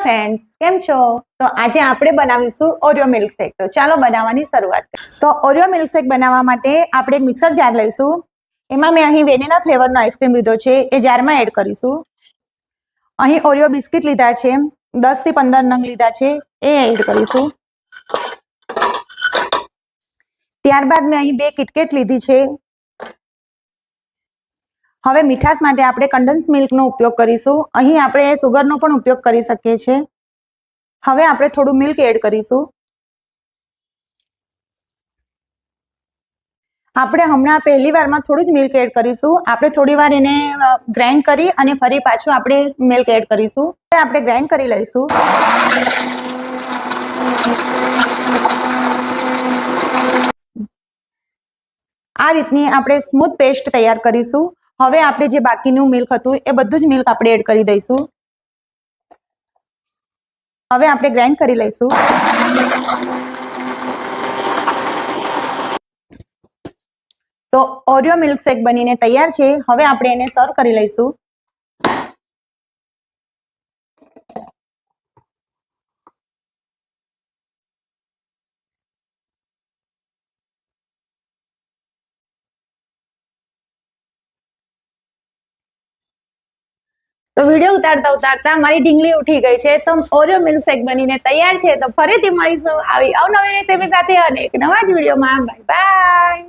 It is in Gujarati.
ફ્રેન્ડ્સ, કેમ છો? તો આજે આપણે બનાવીશું ઓરિયો મિલ્કશેક. તો ચાલો બનાવવાની શરૂઆત કરીએ. તો ઓરિયો મિલ્કશેક બનાવવા માટે આપણે એક મિક્સર જાર લઈશું. એમાં મેં અહીં વેનીલા ફ્લેવરનો આઈસ્ક્રીમ લીધો છે, એ જારમાં એડ કરીશું. અહીં ઓરિયો બિસ્કિટ લીધા છે, 10 થી 15 નંગ લીધા છે, એ એડ કરીશું. ત્યારબાદ મેં અહીં 2 કિટકેટ લીધી છે. હવે મીઠાશ માટે આપણે કન્ડન્સ મિલ્કનો ઉપયોગ કરીશું. અહીં આપણે સુગરનો પણ ઉપયોગ કરી શકીએ છીએ. હવે આપણે થોડું મિલ્ક એડ કરીશું. આપણે હમણાં પહેલી વારમાં થોડું જ મિલ્ક એડ કરીશું. આપણે થોડી વાર એને ગ્રાઇન્ડ કરી અને ફરી પાછું આપણે મિલ્ક એડ કરીશું. આપણે ગ્રાઇન્ડ કરી લઈશું. આ રીતની આપણે સ્મૂથ પેસ્ટ તૈયાર કરીશું. હવે આપણે જે બાકીનું મિલ્ક હતું એ બધું જ મિલ્ક આપણે એડ કરી દઈશું. હવે આપણે ગ્રાઇન્ડ કરી લઈશું. તો ઓરિયો મિલ્કશેક બનીને તૈયાર છે. હવે આપણે એને સર્વ કરી લઈશું. તો વિડીયો ઉતારતા મારી ઢીંગલી ઉઠી ગઈ છે. તો ઓરિયો મિલ્કશેક બનીને તૈયાર છે. તો ફરીથી મળીશું આવી અવનવી રેસીપી સાથે અને એક નવા જ વિડીયોમાં. Bye bye.